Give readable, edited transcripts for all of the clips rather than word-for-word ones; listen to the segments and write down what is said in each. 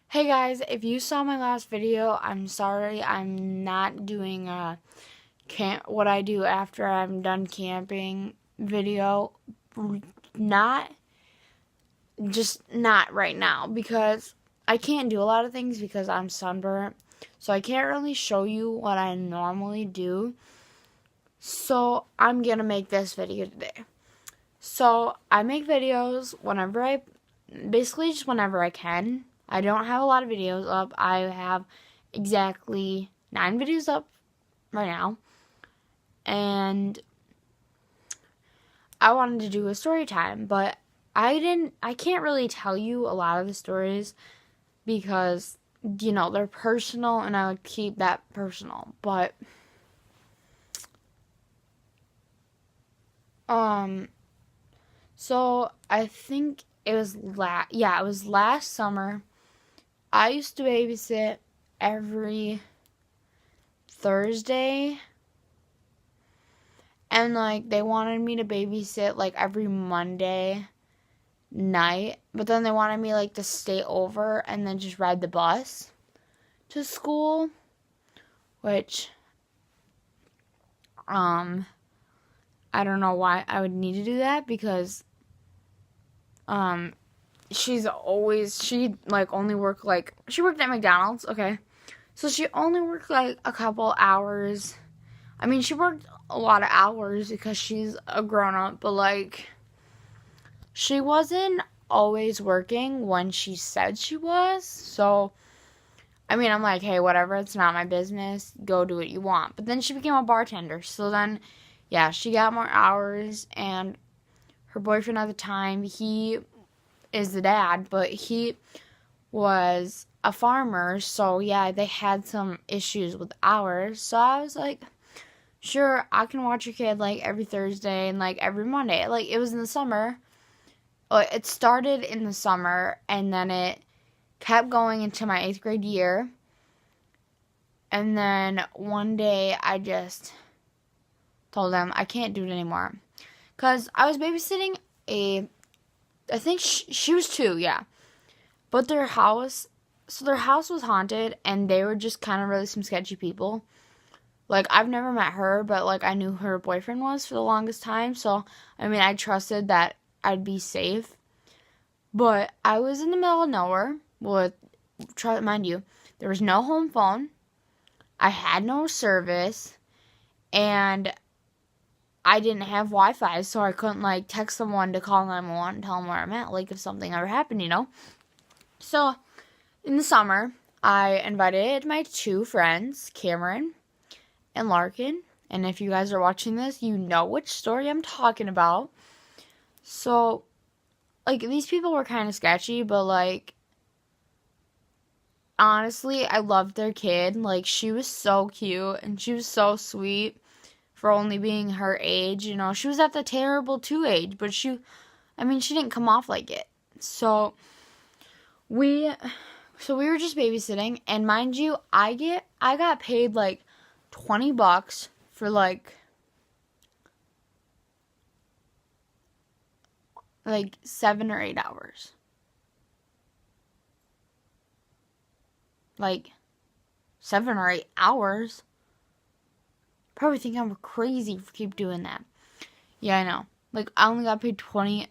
Hey guys, if you saw my last video, I'm sorry. I'm not doing a what I do after I'm done camping video. Not not right now because I can't do a lot of things because I'm sunburnt. So I can't really show you what I normally do. So I'm going to make this video today. So I make videos basically just whenever I can. I don't have a lot of videos up. I have exactly 9 videos up right now. And I wanted to do a story time, but I can't really tell you a lot of the stories because they're personal and I would keep that personal. But so I think it was it was last summer. I used to babysit every Thursday. And they wanted me to babysit every Monday night, but then they wanted me to stay over and then just ride the bus to school, which I don't know why I would need to do that because she only worked she worked at McDonald's, okay? So she only worked a couple hours. I mean, she worked a lot of hours because she's a grown-up, but she wasn't always working when she said she was. So I mean, I'm like, hey, whatever, it's not my business, go do what you want. But then she became a bartender, so then yeah, she got more hours. And her boyfriend at the time, he is the dad, but he was a farmer, so yeah, they had some issues with hours. So I was like, sure, I can watch your kid every Thursday and every Monday. It was in the summer. It started in the summer and then it kept going into my 8th grade year. And then one day I just told them I can't do it anymore. Because I was babysitting I think she was 2, yeah. But their house was haunted and they were just kind of really some sketchy people. I've never met her, but I knew her boyfriend was for the longest time. So, I mean, I trusted that I'd be safe. But I was in the middle of nowhere mind you, there was no home phone. I had no service. And I didn't have Wi-Fi, so I couldn't, text someone to call 911 and tell them where I'm at, if something ever happened. So, in the summer, I invited my 2 friends, Cameron and Larkin, and if you guys are watching this, you know which story I'm talking about. So, these people were kind of sketchy, but, honestly, I loved their kid. She was so cute, and she was so sweet for only being her age, She was at the terrible 2 age, but she didn't come off like it. So, we were just babysitting, and mind you, I got paid, $20 for 7 or 8 hours. 7 or 8 hours. Probably think I'm crazy for keep doing that. Yeah, I know. I only got paid $20.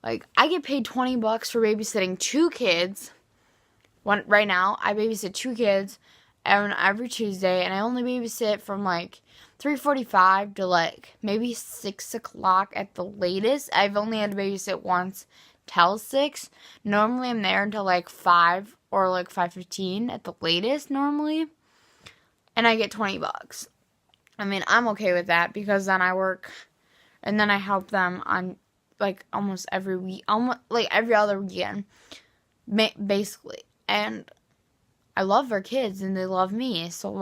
I get paid $20 for babysitting 2 kids. Right now, I babysit 2 kids every Tuesday, and I only babysit from 3:45 to maybe 6 o'clock at the latest. I've only had to babysit once till 6. Normally I'm there until 5 or 5:15 at the latest normally, and I get $20. I mean, I'm okay with that because then I work and then I help them on almost every week, almost every other weekend basically. And I love their kids and they love me. So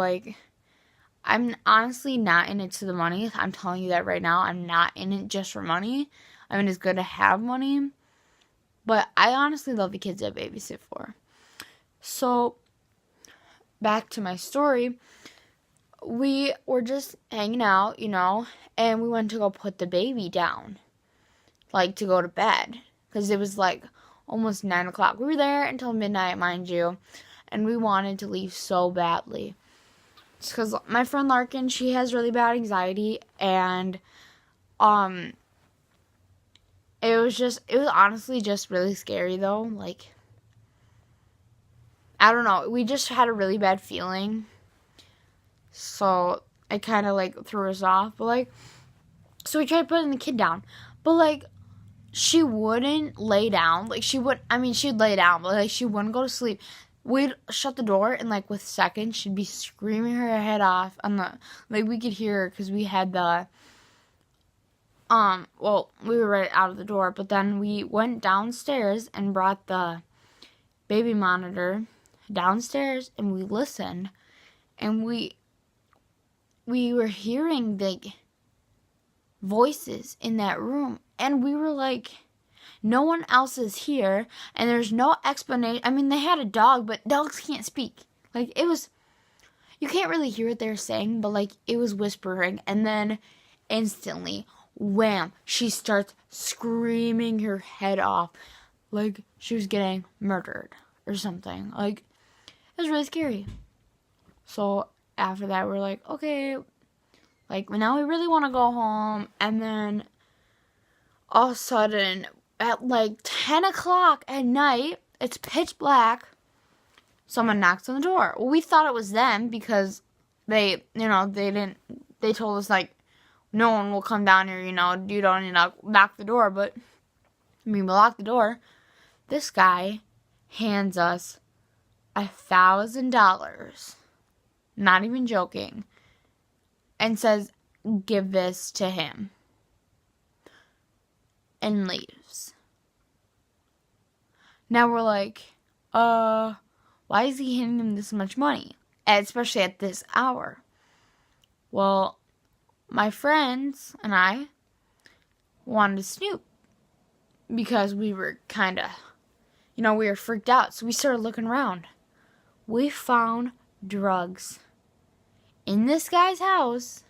I'm honestly not in it to the money. I'm telling you that right now. I'm not in it just for money. I mean, it's good to have money, but I honestly love the kids I babysit for. So back to my story. We were just hanging out, and we went to go put the baby down, to go to bed, because it was almost 9 o'clock. We were there until midnight, mind you, and we wanted to leave so badly. It's because my friend Larkin, she has really bad anxiety, and it was honestly just really scary though. Like, I don't know, we just had a really bad feeling, so it kind of like threw us off. But like, so we tried putting the kid down, but like, she wouldn't lay down. Like, she'd lay down, but like, she wouldn't go to sleep. We'd shut the door, and like, with seconds, she'd be screaming her head off on the, like, we could hear her because we had the, well, we were right out of the door, but then we went downstairs and brought the baby monitor downstairs, and we listened, and we were hearing like voices in that room, and we were like, no one else is here, and there's no explanation. I mean, they had a dog, but dogs can't speak. Like, it was, you can't really hear what they're saying, but like, it was whispering, and then instantly, wham, she starts screaming her head off like she was getting murdered or something. Like, it was really scary. So after that, we're like, okay, like, now we really want to go home. And then all of a sudden, at like 10 o'clock at night, it's pitch black, someone knocks on the door. Well, we thought it was them because they told us, like, no one will come down here, you don't need to lock the door. But, we locked the door. This guy hands us $1,000, not even joking, and says, give this to him, and leaves. Now we're like, why is he handing him this much money? And especially at this hour. Well, my friends and I wanted to snoop because we were kind of, we were freaked out. So we started looking around. We found drugs in this guy's house.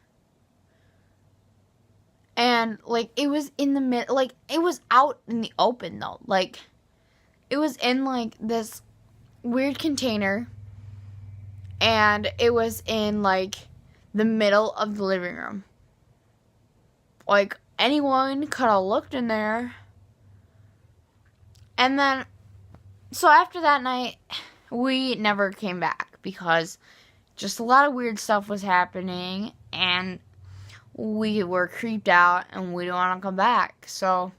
And, like, it was in the mid, like, it was out in the open, though. Like, it was in, like, this weird container. And it was in, like, the middle of the living room. Like, anyone could have looked in there. And then, so after that night, we never came back because just a lot of weird stuff was happening, and we were creeped out, and we didn't want to come back. So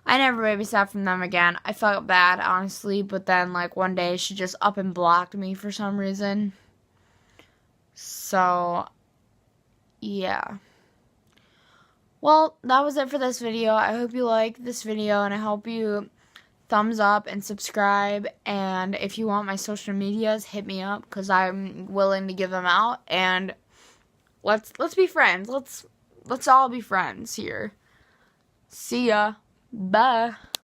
I never babysat from them again. I felt bad, honestly, but then, like, one day she just up and blocked me for some reason. So, yeah. Well, that was it for this video. I hope you liked this video, and I hope you thumbs up and subscribe. And if you want my social medias, hit me up because I'm willing to give them out. And let's be friends. Let's all be friends here. See ya. Bye.